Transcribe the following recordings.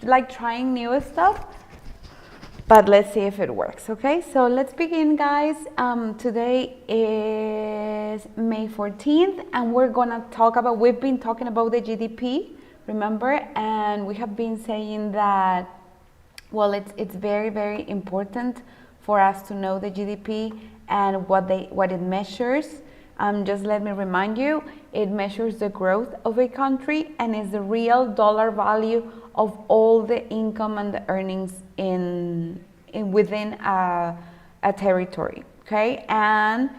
like trying new stuff, but let's see if it works. Okay, so let's begin, guys. Today is May 14th, and we're gonna talk about, we've been talking about the GDP, remember, and we have been saying that, well, it's very, very important for us to know the GDP and what it measures. Just let me remind you, it measures the growth of a country and is the real dollar value of all the income and the earnings within a territory. Okay, and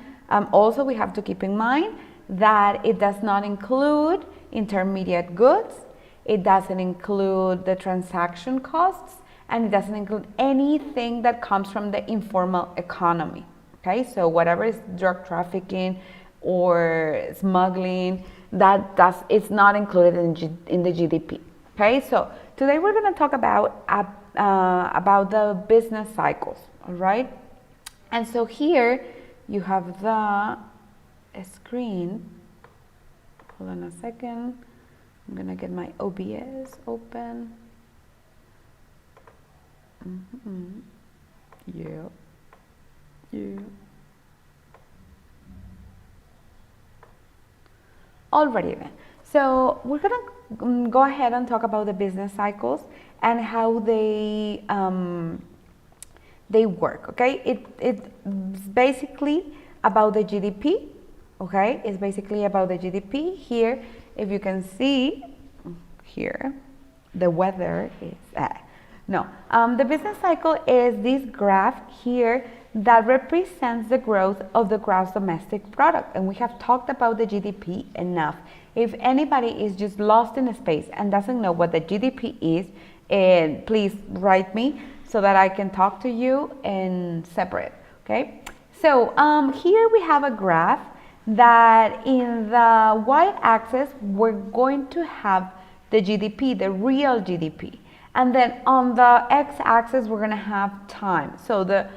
also we have to keep in mind that it does not include intermediate goods, it doesn't include the transaction costs, and it doesn't include anything that comes from the informal economy. Okay, so whatever is drug trafficking or smuggling, it's not included in the GDP. Okay, so today we're going to talk about the business cycles. All right, and so here you have the screen. Hold on a second. I'm gonna get my OBS open. Yeah. Alrighty then. So we're gonna go ahead and talk about the business cycles and how they work. Okay, it's basically about the GDP. Okay, it's basically about the GDP. Here, if you can see here, the weather is the business cycle is this graph here that represents the growth of the gross domestic product. And we have talked about the GDP enough. If anybody is just lost in space and doesn't know what the GDP is, please write me so that I can talk to you in separate. Okay, so here we have a graph that in the y-axis we're going to have the GDP, the real GDP. And then on the x-axis, we're going to have time. So the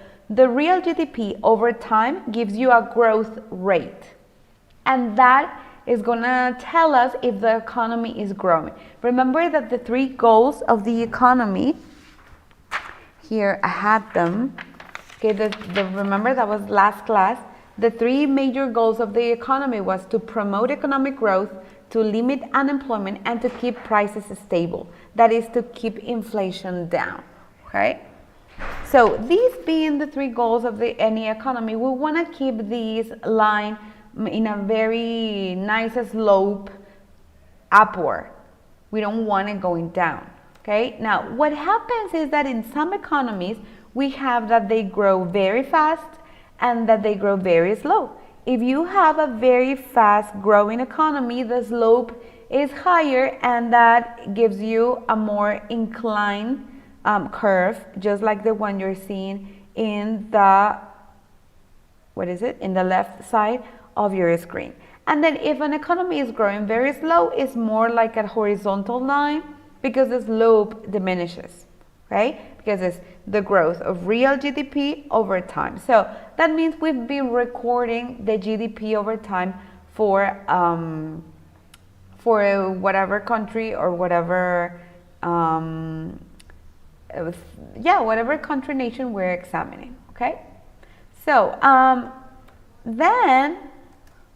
real GDP over time gives you a growth rate. And that is going to tell us if the economy is growing. Remember that the three goals of the economy, here I had them. Okay, remember that was last class. The three major goals of the economy was to promote economic growth, to limit unemployment, and to keep prices stable. That is to keep inflation down, okay? So these being the three goals of any economy, we want to keep this line in a very nice slope upward. We don't want it going down, okay? Now, what happens is that in some economies, we have that they grow very fast and that they grow very slow. If you have a very fast growing economy, the slope is higher and that gives you a more inclined curve, just like the one you're seeing in the, in the left side of your screen. And then if an economy is growing very slow, it's more like a horizontal line because the slope diminishes, okay? Because it's the growth of real GDP over time. So that means we've been recording the GDP over time for whatever country or whatever, whatever country nation we're examining, okay? So then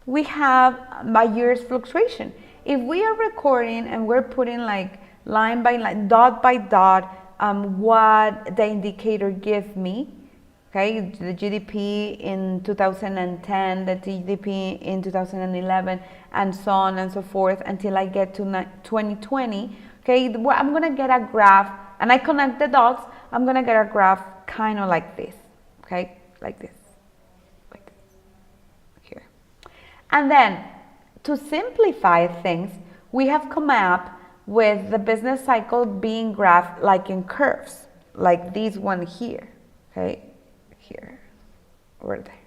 we have by year's fluctuation. If we are recording and we're putting like line by line, dot by dot, what the indicator gives me, okay, the GDP in 2010, the GDP in 2011, and so on and so forth until I get to 2020, okay, I'm going to get a graph, and I connect the dots, I'm going to get a graph kind of like this, okay, like this, here. And then, to simplify things, we have come up with the business cycle being graphed like in curves, like this one here, okay, here, or there,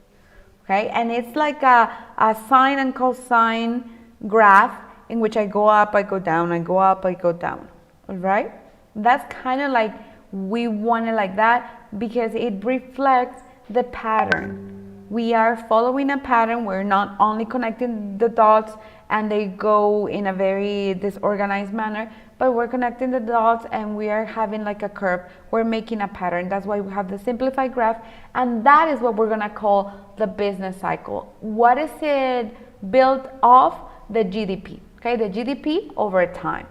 okay, and it's like a sine and cosine graph in which I go up, I go down, I go up, I go down, all right? That's kind of like, we want it like that because it reflects the pattern. We are following a pattern, we're not only connecting the dots and they go in a very disorganized manner, but we're connecting the dots and we are having like a curve. We're making a pattern. That's why we have the simplified graph, and that is what we're gonna call the business cycle. What is it built off? The GDP, okay? The GDP over time.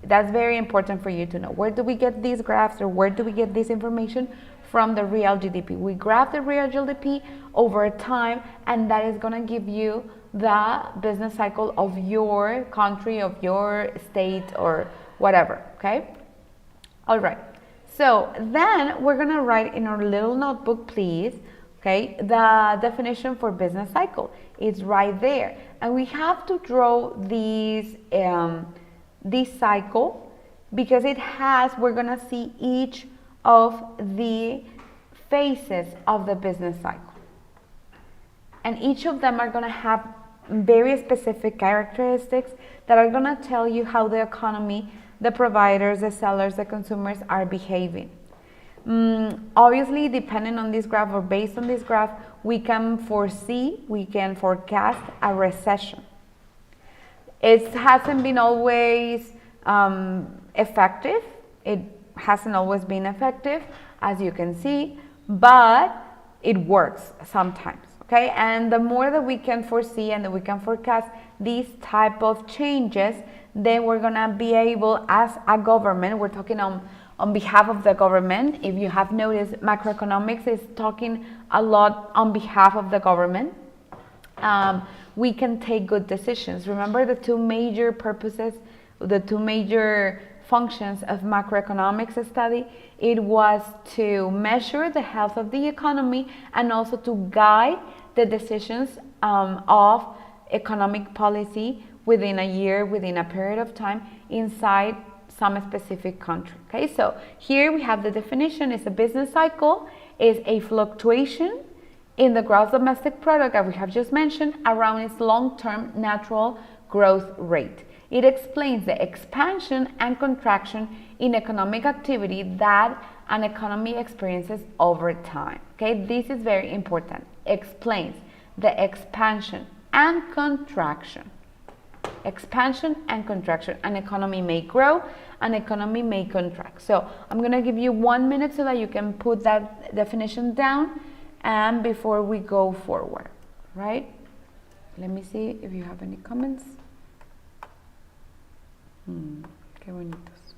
That's very important for you to know. Where do we get these graphs, or where do we get this information? From the real GDP. We graph the real GDP over time, and that is going to give you the business cycle of your country, of your state, or whatever, okay? All right. So then we're going to write in our little notebook, please, okay, the definition for business cycle. It's right there. And we have to draw these this cycle, because it has, we're gonna see each of the phases of the business cycle, and each of them are gonna have very specific characteristics that are gonna tell you how the economy, the providers, the sellers, the consumers are behaving. Obviously, depending on this graph, or based on this graph, we can forecast a recession. It hasn't been always effective. It hasn't always been effective, as you can see, but it works sometimes, okay? And the more that we can foresee and that we can forecast these type of changes, then we're gonna be able, as a government, we're talking on behalf of the government. If you have noticed, macroeconomics is talking a lot on behalf of the government. We can take good decisions. Remember the two major purposes, the two major functions of macroeconomics study? It was to measure the health of the economy and also to guide the decisions of economic policy within a year, within a period of time, inside some specific country. Okay, so here we have the definition. It's a business cycle, is a fluctuation in the gross domestic product that we have just mentioned around its long-term natural growth rate. It explains the expansion and contraction in economic activity that an economy experiences over time. Okay, this is very important. Explains the expansion and contraction. Expansion and contraction. An economy may grow, an economy may contract. So I'm going to give you 1 minute so that you can put that definition down, and before we go forward, right? Let me see if you have any comments. Qué bonitos.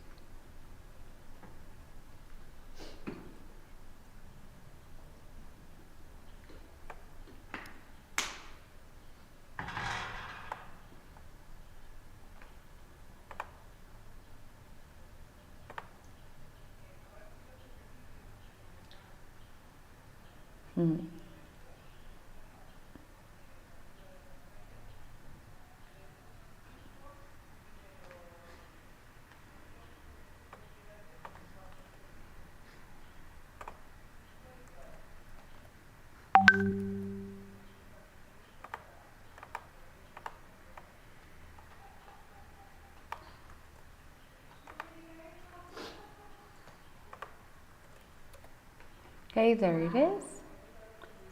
Okay, there it is,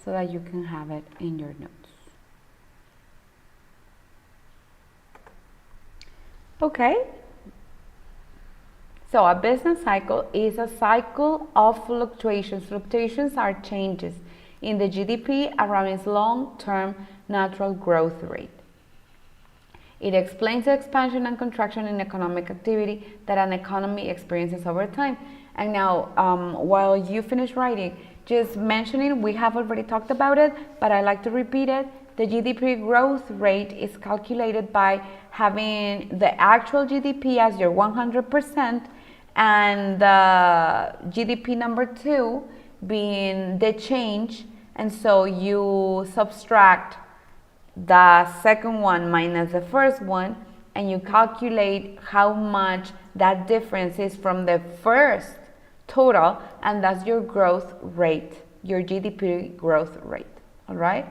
so that you can have it in your notes. Okay, so a business cycle is a cycle of fluctuations. Fluctuations are changes in the GDP around its long-term natural growth rate. It explains the expansion and contraction in economic activity that an economy experiences over time. And now, while you finish writing, just mentioning, we have already talked about it, but I like to repeat it. The GDP growth rate is calculated by having the actual GDP as your 100% and the GDP number 2 being the change. And so you subtract the second one minus the first one, and you calculate how much that difference is from the first total, and that's your growth rate, your GDP growth rate. All right,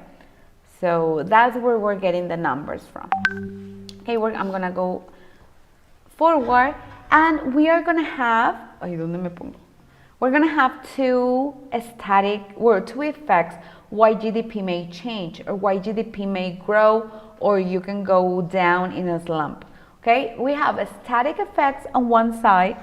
so that's where we're getting the numbers from. Okay, I'm gonna go forward, and we are gonna have, we're gonna have two effects why GDP may change, or why GDP may grow, or you can go down in a slump. Okay, we have static effects on one side.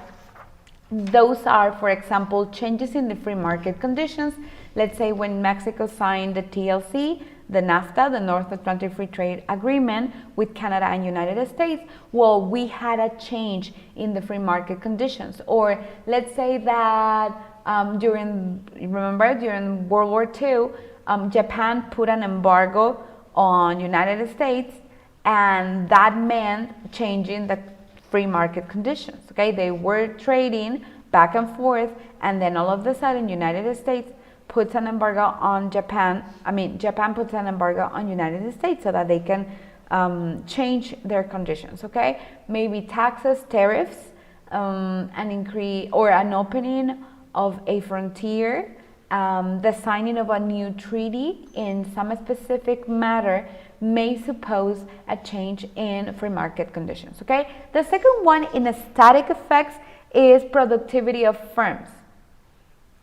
Those are, for example, changes in the free market conditions. Let's say when Mexico signed the TLC, the NAFTA, the North Atlantic Free Trade Agreement with Canada and United States, well, we had a change in the free market conditions. Or let's say that during World War II, Japan put an embargo on United States, and that meant changing the free market conditions. Okay, they were trading back and forth, and then all of a sudden United States puts an embargo on Japan. Japan puts an embargo on United States so that they can change their conditions. Okay, maybe taxes, tariffs, an increase or an opening of a frontier, the signing of a new treaty in some specific matter may suppose a change in free market conditions. Okay, the second one in static effects is productivity of firms.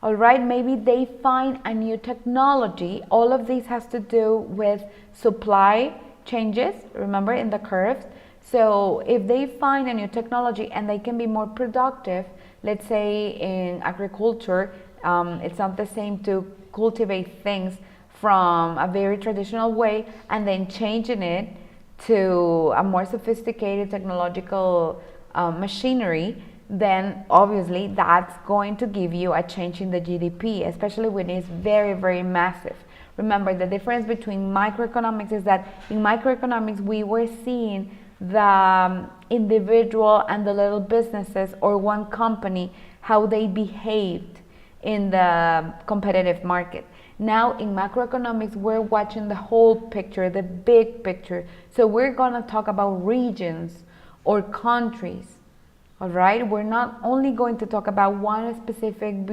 All right, maybe they find a new technology. All of this has to do with supply changes, remember, in the curves. So if they find a new technology and they can be more productive, let's say in agriculture, it's not the same to cultivate things from a very traditional way and then changing it to a more sophisticated technological machinery, then obviously that's going to give you a change in the GDP, especially when it's very, very massive. Remember, the difference between microeconomics is that in microeconomics we were seeing the individual and the little businesses or one company, how they behaved in the competitive market. Now in macroeconomics, we're watching the whole picture, the big picture. So we're gonna talk about regions or countries, all right? We're not only going to talk about one specific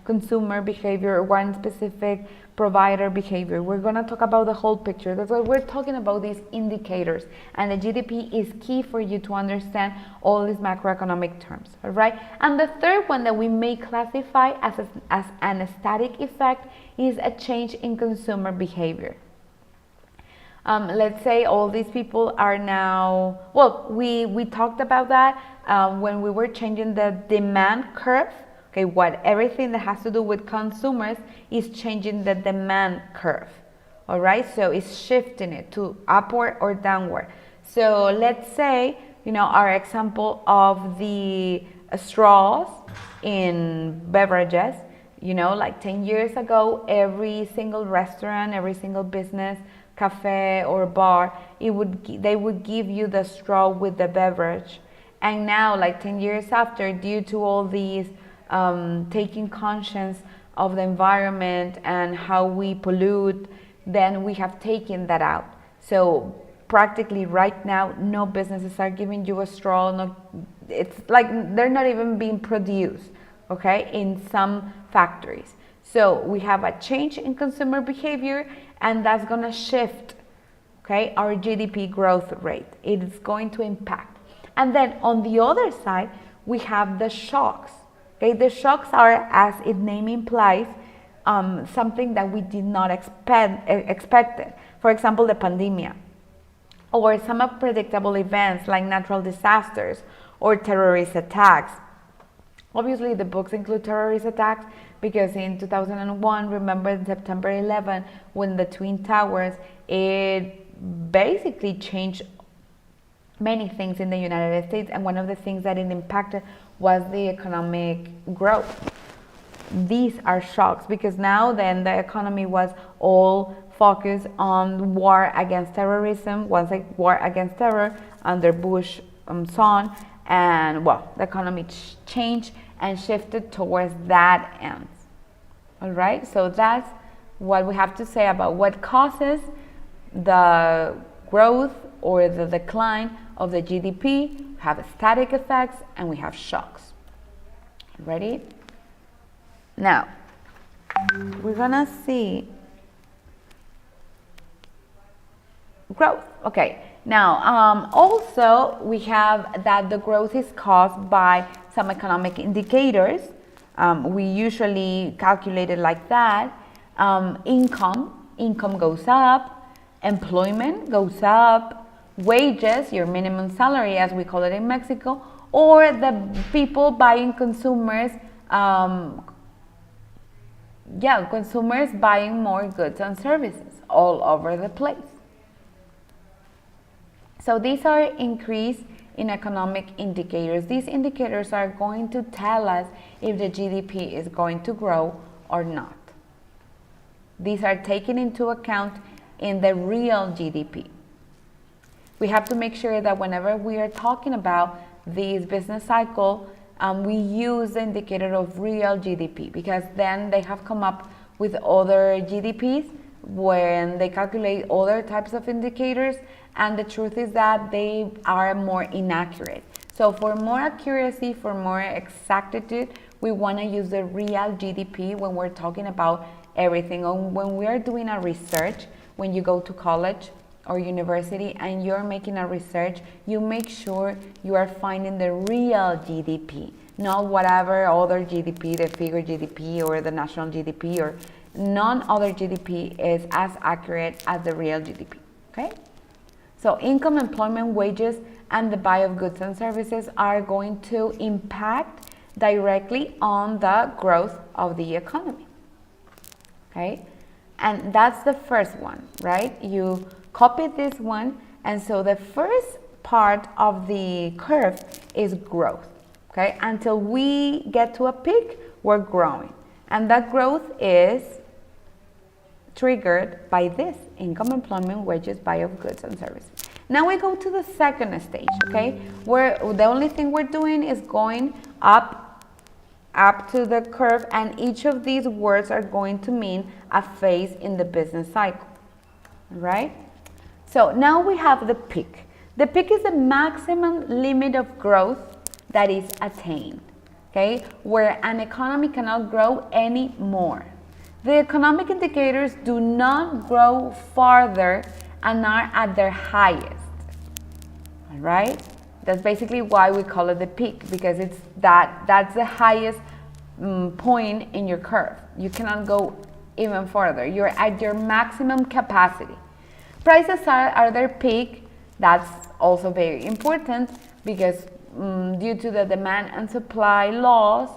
consumer behavior or one specific provider behavior. We're gonna talk about the whole picture. That's why we're talking about these indicators. And the GDP is key for you to understand all these macroeconomic terms, all right? And the third one that we may classify as an static effect is a change in consumer behavior. Let's say all these people are now, well, we talked about that when we were changing the demand curve. Okay, everything that has to do with consumers is changing the demand curve. All right, so it's shifting it to upward or downward. So let's say, our example of the straws in beverages, like 10 years ago, every single restaurant, every single business, cafe or bar, they would give you the straw with the beverage. And now, like 10 years after, due to all these taking conscience of the environment and how we pollute, then we have taken that out. So practically right now, no businesses are giving you a straw. It's like they're not even being produced, okay, in some factories. So we have a change in consumer behavior, and that's going to shift, okay, our GDP growth rate. It is going to impact. And then on the other side, we have the shocks. Okay, the shocks are, as its name implies, something that we did not expect. For example, the pandemic, or some unpredictable events like natural disasters or terrorist attacks. Obviously, the books include terrorist attacks because in 2001, remember September 11, when the Twin Towers, it basically changed many things in the United States, and one of the things that it impacted was the economic growth. These are shocks because now then the economy was all focused on war against terrorism, was a war against terror under Bush son, and well, the economy changed and shifted towards that end. All right, so that's what we have to say about what causes the growth or the decline of the GDP. We have static effects and we have shocks. Ready? Now, we're gonna see growth. Okay, now also we have that the growth is caused by some economic indicators. We usually calculate it like that. Income goes up, employment goes up, wages, your minimum salary as we call it in Mexico, or the people buying consumers, consumers buying more goods and services all over the place. So these are increase in economic indicators. These indicators are going to tell us if the GDP is going to grow or not. These are taken into account in the real GDP. We have to make sure that whenever we are talking about this business cycle, we use the indicator of real GDP, because then they have come up with other GDPs when they calculate other types of indicators, and the truth is that they are more inaccurate. So for more accuracy, for more exactitude, we want to use the real GDP when we're talking about everything. When we are doing a research, when you go to college or university and you're making a research, you make sure you are finding the real GDP, not whatever other GDP, the figure GDP or the national GDP, or none other GDP is as accurate as the real GDP, okay? So income, employment, wages, and the buy of goods and services are going to impact directly on the growth of the economy, okay? And that's the first one, right? You copy this one, and so the first part of the curve is growth, okay? Until we get to a peak, we're growing. And that growth is triggered by this income, employment, wages, buy of goods and services. Now we go to the second stage, okay? Where the only thing we're doing is going up to the curve, and each of these words are going to mean a phase in the business cycle, right? So now we have the peak. The peak is the maximum limit of growth that is attained, okay? Where an economy cannot grow anymore. The economic indicators do not grow farther and are at their highest, all right? That's basically why we call it the peak, because it's that's the highest point in your curve. You cannot go even further. You're at your maximum capacity. Prices are at their peak. That's also very important, because due to the demand and supply laws,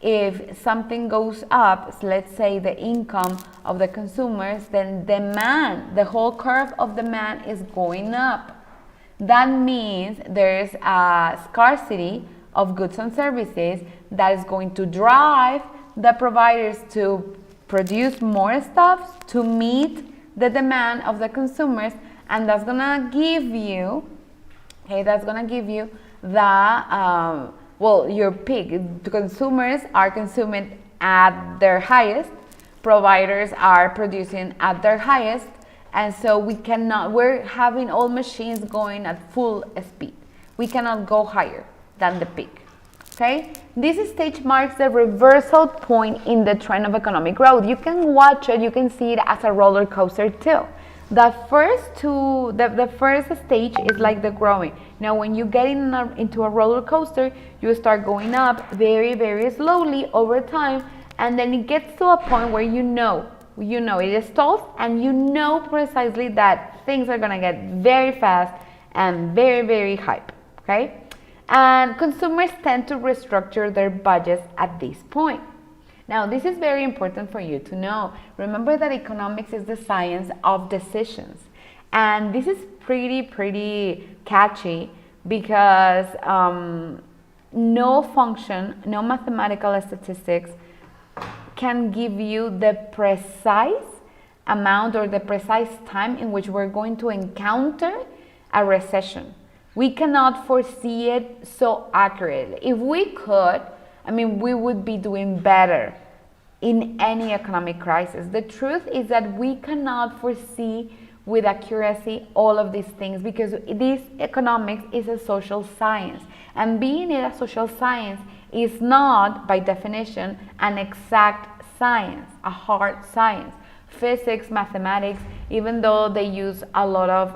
if something goes up, let's say the income of the consumers, then demand, the whole curve of demand is going up. That means there's a scarcity of goods and services that is going to drive the providers to produce more stuff to meet the demand of the consumers, and that's gonna give you, okay, that's gonna give you the your peak. The consumers are consuming at their highest, providers are producing at their highest, and so we're having all machines going at full speed. We cannot go higher than the peak, okay? This stage marks the reversal point in the trend of economic growth. You can watch it, you can see it as a roller coaster too. The first stage is like the growing. Now, when you get into a roller coaster, you start going up very, very slowly over time, and then it gets to a point where you know it stalls, and you know precisely that things are gonna get very fast and very, very hype, okay? And consumers tend to restructure their budgets at this point. Now, this is very important for you to know. Remember that economics is the science of decisions. And this is pretty catchy, because no function, no mathematical statistics can give you the precise amount or the precise time in which we're going to encounter a recession. We cannot foresee it so accurately. If we could, we would be doing better in any economic crisis. The truth is that we cannot foresee with accuracy all of these things, because this economics is a social science, and being a social science is not, by definition, an exact science, a hard science. Physics, mathematics, even though they use a lot of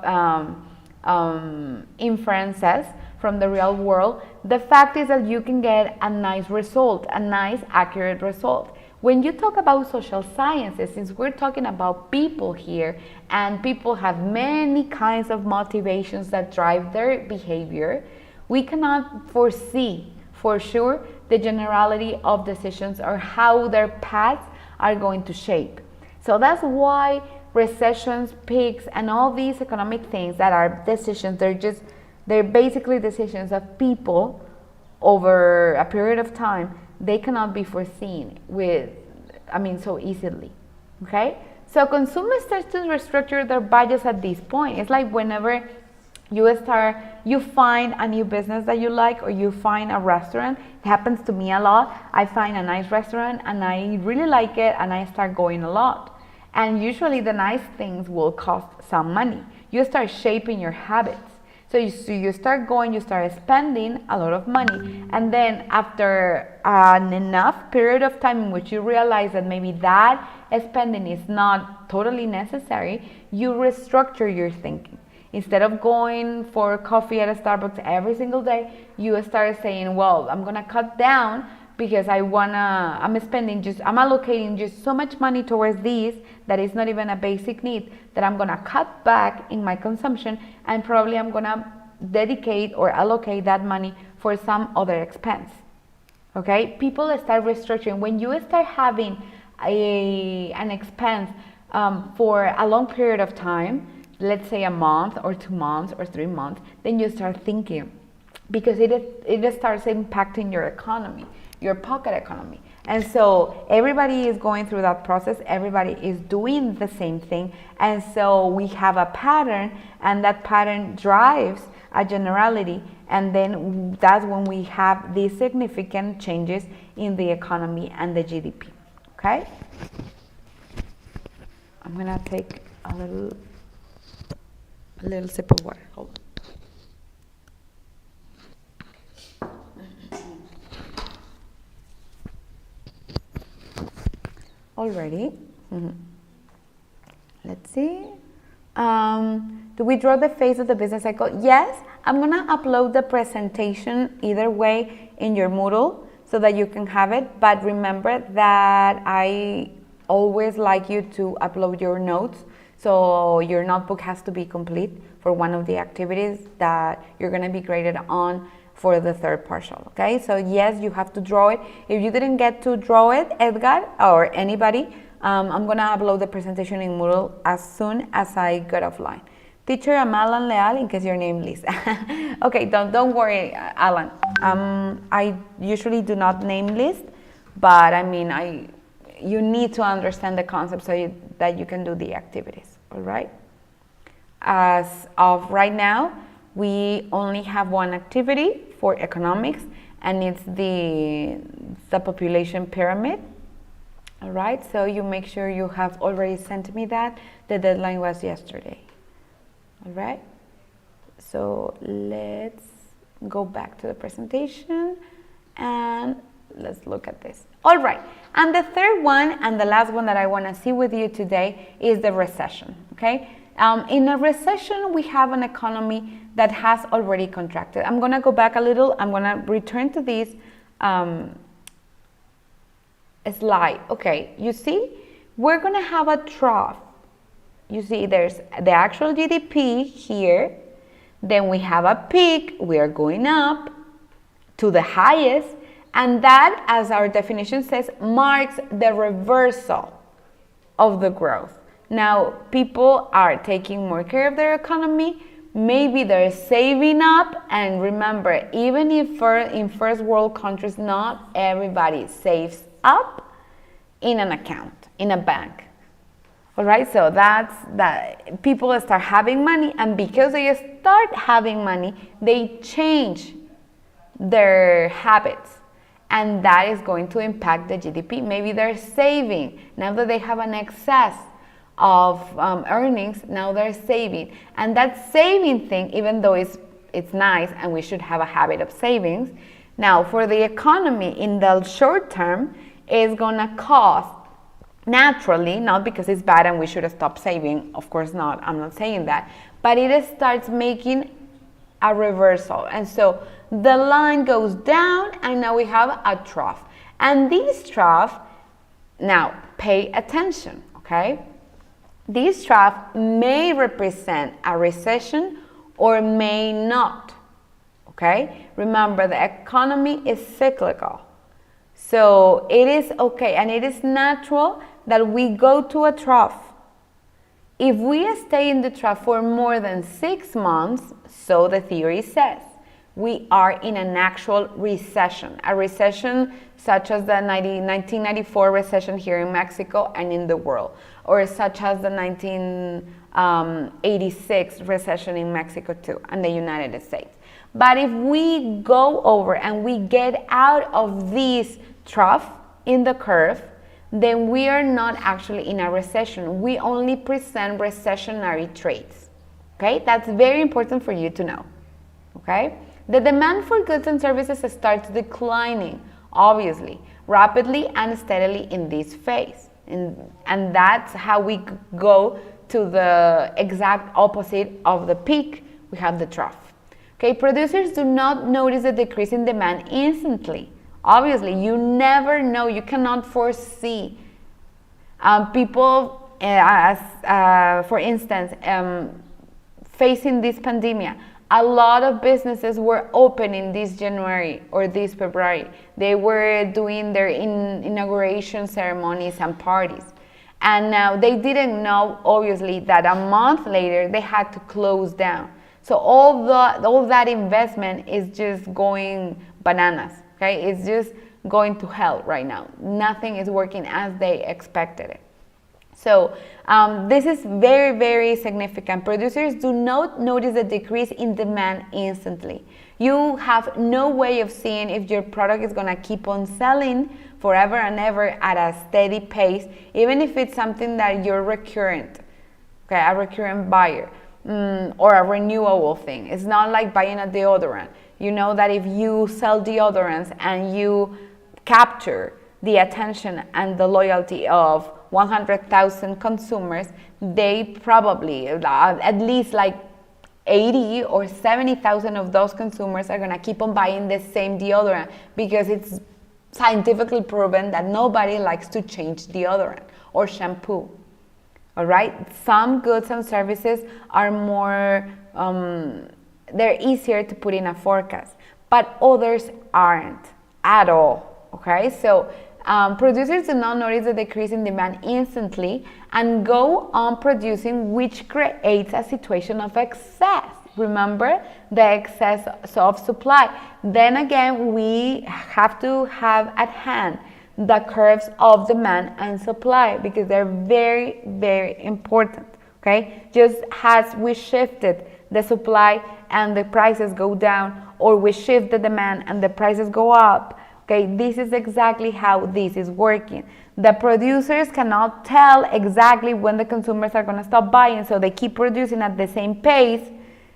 inferences from the real world, the fact is that you can get a nice result, a nice accurate result. When you talk about social sciences, since we're talking about people here, and people have many kinds of motivations that drive their behavior, we cannot foresee for sure the generality of decisions or how their paths are going to shape. So that's why recessions, peaks, and all these economic things that are decisions, they're basically decisions of people over a period of time. They cannot be foreseen so easily, okay? So consumers start to restructure their budgets at this point. It's like whenever you find a new business that you like, or you find a restaurant. It happens to me a lot. I find a nice restaurant and I really like it, and I start going a lot. And usually the nice things will cost some money. You start shaping your habits. So you start going, you start spending a lot of money, and then after an enough period of time in which you realize that maybe that spending is not totally necessary, you restructure your thinking. Instead of going for coffee at a Starbucks every single day, you start saying, well, I'm gonna cut down because I'm allocating just so much money towards these that is not even a basic need, that I'm gonna cut back in my consumption, and probably I'm gonna dedicate or allocate that money for some other expense. Okay, people start restructuring. When you start having an expense for a long period of time, let's say a month or 2 months or 3 months, then you start thinking, because it starts impacting your economy, your pocket economy. And so everybody is going through that process. Everybody is doing the same thing. And so we have a pattern, and that pattern drives a generality. And then that's when we have these significant changes in the economy and the GDP. Okay? I'm going to take a little sip of water. Hold on. Already. Let's see. Do we draw the face of the business cycle? Yes. I'm going to upload the presentation either way in your Moodle so that you can have it. But remember that I always like you to upload your notes. So your notebook has to be complete for one of the activities that you're going to be graded on for the third partial, okay? So yes, you have to draw it. If you didn't get to draw it, Edgar or anybody, I'm gonna upload the presentation in Moodle as soon as I get offline. Teacher, I'm Alan Leal, in case your name is. Okay, don't worry, Alan. I usually do not name list, but I mean, you need to understand the concept so that you can do the activities, all right? As of right now, we only have one activity for economics, and it's the population pyramid. All right, so you make sure you have already sent me that. The deadline was yesterday. All right, so let's go back to the presentation and let's look at this. All right, and the third one and the last one that I want to see with you today is the recession, okay? In a recession, we have an economy that has already contracted. I'm going to go back a little. I'm going to return to this slide. Okay, you see, we're going to have a trough. You see, there's the actual GDP here. Then we have a peak. We are going up to the highest. And that, as our definition says, marks the reversal of the growth. Now, people are taking more care of their economy. Maybe they're saving up. And remember, even if in first world countries, not everybody saves up in an account, in a bank. All right, so that's that. People start having money, and because they start having money, they change their habits. And that is going to impact the GDP. Maybe they're saving. Now that they have an excess of earnings, now they're saving. And that saving thing, even though it's nice and we should have a habit of savings, now for the economy in the short term is gonna cost naturally, not because it's bad and we should stop saving, of course not, I'm not saying that, but it starts making a reversal. And so the line goes down and now we have a trough. And this trough Now, pay attention, okay? This trough may represent a recession or may not, okay? Remember, the economy is cyclical. So it is okay and it is natural that we go to a trough. If we stay in the trough for more than 6 months, so the theory says, we are in an actual recession, a recession such as the 1994 recession here in Mexico and in the world, or such as the 1986 recession in Mexico too, and the United States. But if we go over and we get out of this trough in the curve, then we are not actually in a recession. We only present recessionary traits. Okay, that's very important for you to know. Okay, the demand for goods and services starts declining, obviously, rapidly and steadily in this phase. And that's how we go to the exact opposite of the peak. We have the trough. Okay, producers do not notice a decrease in demand instantly. Obviously, you never know, you cannot foresee. People, for instance, facing this pandemic, a lot of businesses were open in this January or this February. They were doing their inauguration ceremonies and parties. And now they didn't know, obviously, that a month later they had to close down. So all that investment is just going bananas, okay? It's just going to hell right now. Nothing is working as they expected it. So this is very, very significant. Producers do not notice a decrease in demand instantly. You have no way of seeing if your product is going to keep on selling forever and ever at a steady pace, even if it's something that you're recurrent, okay, a recurrent buyer, or a renewable thing. It's not like buying a deodorant. You know that if you sell deodorants and you capture the attention and the loyalty of 100,000 consumers, they probably, at least like 80 or 70,000 of those consumers are going to keep on buying the same deodorant because it's scientifically proven that nobody likes to change deodorant or shampoo. All right? Some goods and services are more, they're easier to put in a forecast, but others aren't at all. Okay? So producers do not notice the decrease in demand instantly and go on producing, which creates a situation of excess. Remember, the excess of supply. Then again, we have to have at hand the curves of demand and supply because they're very, very important. Okay? Just as we shifted the supply and the prices go down, or we shift the demand and the prices go up. Okay, this is exactly how this is working. The producers cannot tell exactly when the consumers are going to stop buying, so they keep producing at the same pace,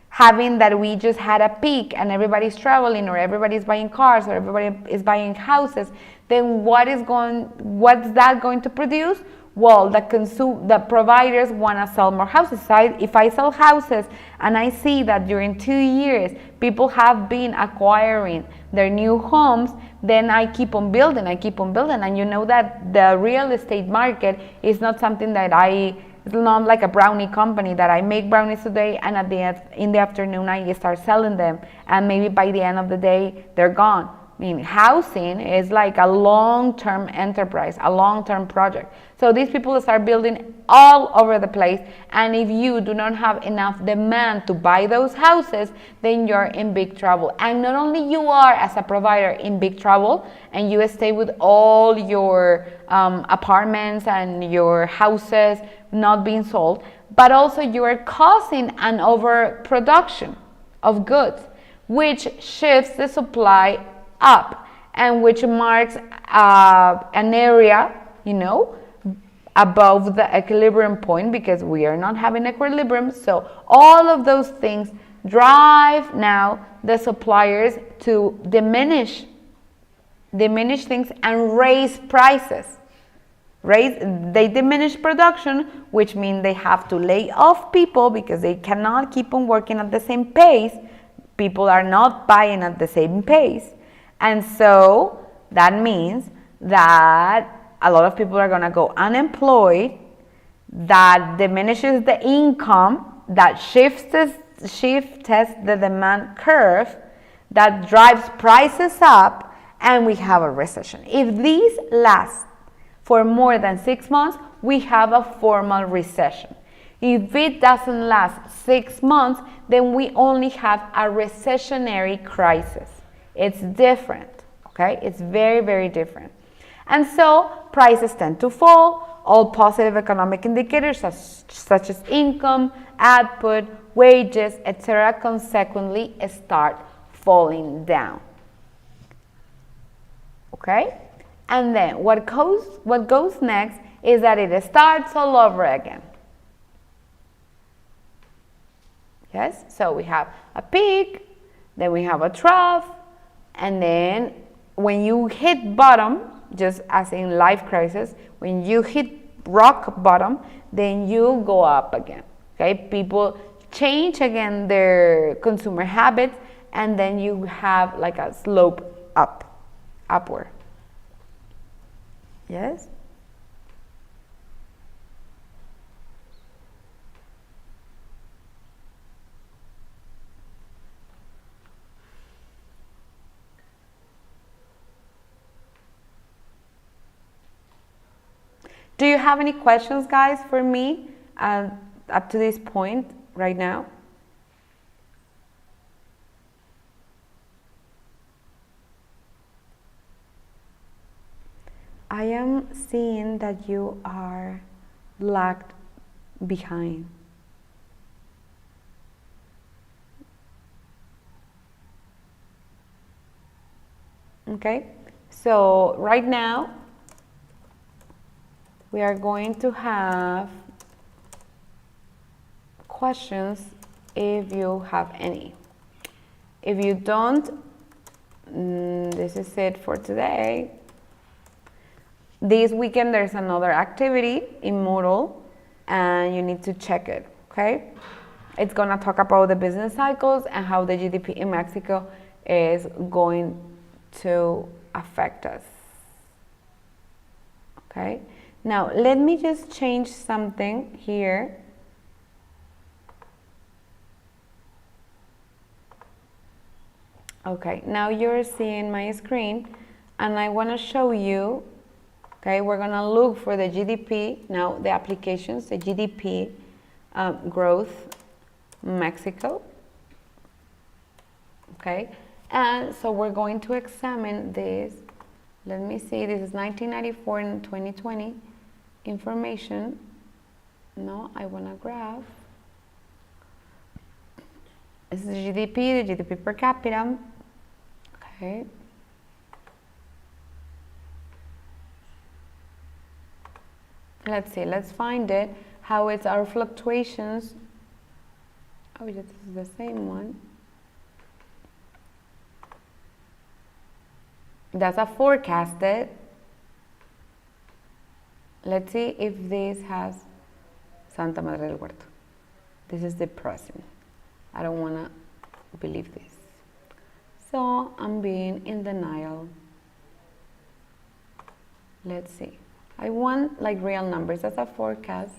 having that we just had a peak and everybody's traveling or everybody's buying cars or everybody is buying houses. Then what's that going to produce? Well, the providers want to sell more houses. If I sell houses and I see that during 2 years people have been acquiring their new homes, then I keep on building. And you know that the real estate market is not something that it's not like a brownie company that I make brownies today and in the afternoon I start selling them and maybe by the end of the day they're gone. I mean, housing is like a long-term enterprise, a long-term project. So these people start building all over the place, and if you do not have enough demand to buy those houses, then you're in big trouble. And not only you are as a provider in big trouble, and you stay with all your apartments and your houses not being sold, but also you are causing an overproduction of goods, which shifts the supply up and which marks an area, above the equilibrium point because we are not having equilibrium. So all of those things drive now the suppliers to diminish things and raise prices. They diminish production, which means they have to lay off people because they cannot keep on working at the same pace. People are not buying at the same pace. And so that means that a lot of people are going to go unemployed. That diminishes the income, that shifts the demand curve, that drives prices up, and we have a recession. If these last for more than 6 months, we have a formal recession. If it doesn't last 6 months, then we only have a recessionary crisis. It's different, okay? It's very, very different. And so prices tend to fall. All positive economic indicators such as income, output, wages, etc. consequently start falling down. Okay? And then what goes next is that it starts all over again. Yes? So we have a peak, then we have a trough, and then when you hit bottom, just as in life crisis, when you hit rock bottom, then you go up again. Okay? People change again their consumer habits, and then you have like a slope upward. Yes? Do you have any questions, guys, for me up to this point right now? I am seeing that you are lagged behind. Okay, so right now we are going to have questions if you have any. If you don't, this is it for today. This weekend there's another activity in Moodle and you need to check it, okay? It's gonna talk about the business cycles and how the GDP in Mexico is going to affect us, okay? Now, let me just change something here. Okay, now you're seeing my screen and I want to show you, okay, we're going to look for the GDP, now the applications, the GDP growth, Mexico, okay, and so we're going to examine this. Let me see, this is 1994 and 2020 information. No, I want a graph. This is the GDP per capita. Okay. Let's see, let's find it. How it's our fluctuations. Oh, this is the same one. That's a forecasted. Let's see if this has Santa Madre del Huerto. This is the present. I don't want to believe this. So I'm being in denial. Let's see. I want like real numbers. That's a forecast.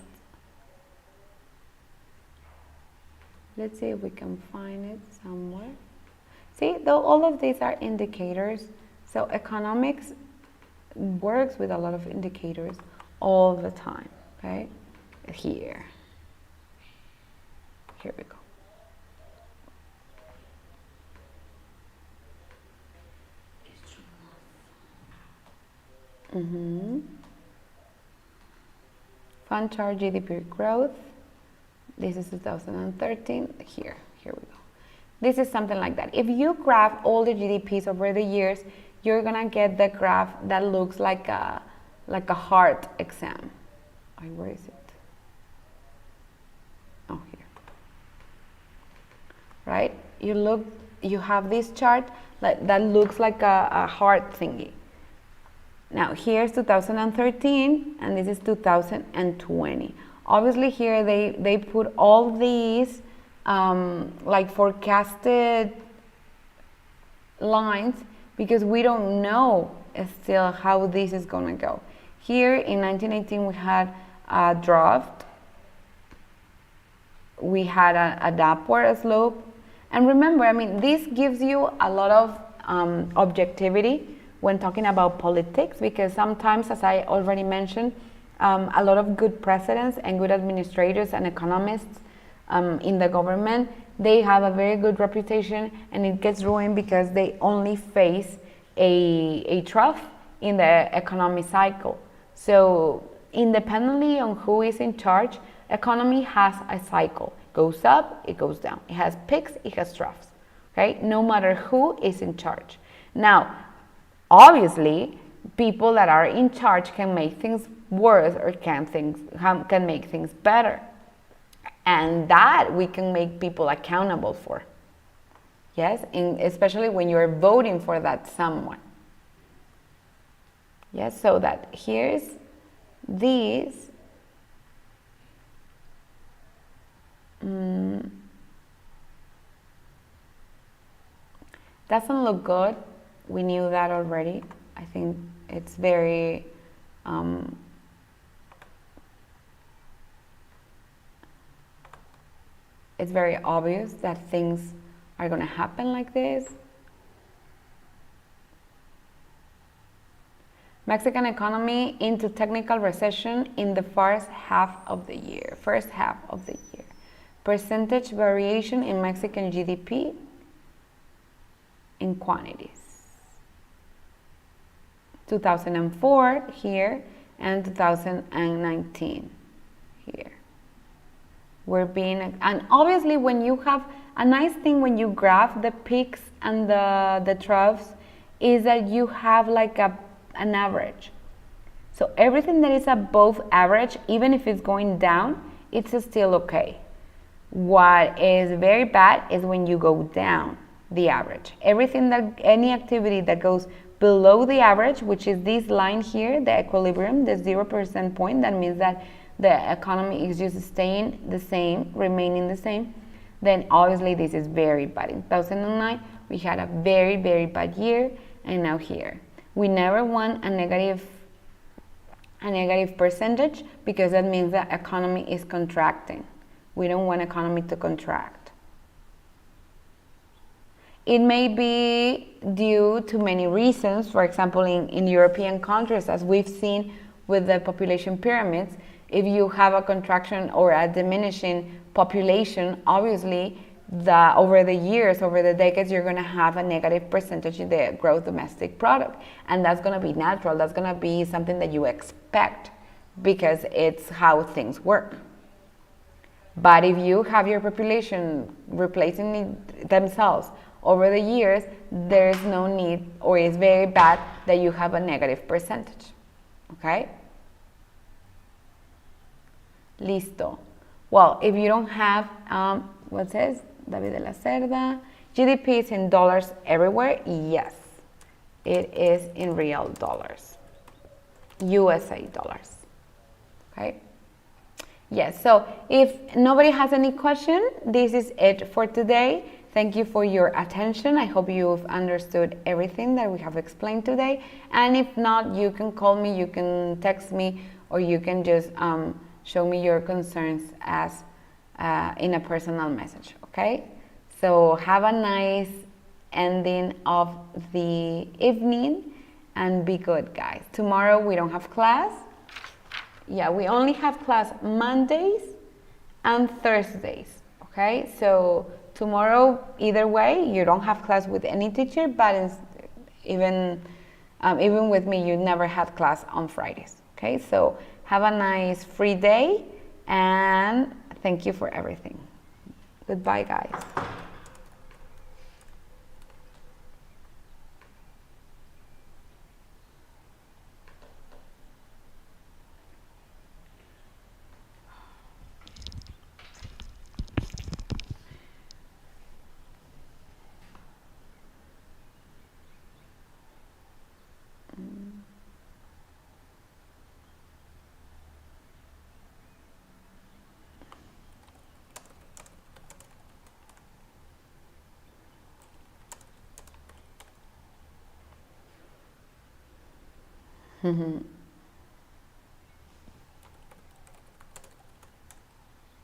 Let's see if we can find it somewhere. See, though all of these are indicators. So economics works with a lot of indicators all the time, okay? Here we go. Fund chart GDP growth. This is 2013. Here we go. This is something like that. If you graph all the GDPs over the years, you're gonna get the graph that looks like a heart exam. Where is it? Oh, here. Right? You have this chart that looks like a heart thingy. Now here's 2013 and this is 2020. Obviously here they put all these like forecasted lines because we don't know still how this is gonna go. Here in 1918 we had a draft, we had an upward slope. And remember, I mean, this gives you a lot of objectivity when talking about politics, because sometimes, as I already mentioned, a lot of good presidents and good administrators and economists in the government, they have a very good reputation, and it gets ruined because they only face a trough in the economic cycle. So independently on who is in charge, economy has a cycle. It goes up, it goes down. It has peaks, it has troughs. Okay? No matter who is in charge. Now, obviously, people that are in charge can make things worse or can make things better. And that we can make people accountable for. Yes? Especially when you're voting for that someone. Yes, so that here's these. Doesn't look good. We knew that already. I think it's very it's very obvious that things are going to happen like this. Mexican economy into technical recession in the first half of the year. Percentage variation in Mexican GDP in quantities. 2004 here and 2019 here. And obviously when you have, a nice thing when you graph the peaks and the troughs is that you have like an average. So everything that is above average, even if it's going down, it's still okay. What is very bad is when you go down the average. Any activity that goes below the average, which is this line here, the equilibrium, the 0% point, that means that the economy is just staying the same, remaining the same, then obviously this is very bad. In 2009, we had a very, very bad year, and now here. We never want a negative percentage, because that means the economy is contracting. We don't want economy to contract. It may be due to many reasons. For example, in European countries, as we've seen with the population pyramids, if you have a contraction or a diminishing population, obviously over the years, over the decades, you're going to have a negative percentage in the gross domestic product. And that's going to be natural. That's going to be something that you expect, because it's how things work. But if you have your population replacing themselves over the years, there's no need, or it's very bad that you have a negative percentage. Okay? Listo. Well, if you don't have, what says David de la Cerda, GDP is in dollars everywhere. Yes, it is in real dollars, USA dollars. Okay. Yes, so if nobody has any question, this is it for today. Thank you for your attention. I hope you've understood everything that we have explained today. And if not, you can call me, you can text me, or you can just show me your concerns as in a personal message, okay? So have a nice ending of the evening, and be good, guys. Tomorrow we don't have class. Yeah, we only have class Mondays and Thursdays, okay? So tomorrow, either way, you don't have class with any teacher, but even with me, you never had class on Fridays, okay? So have a nice free day, and thank you for everything. Goodbye, guys. Mm-hmm.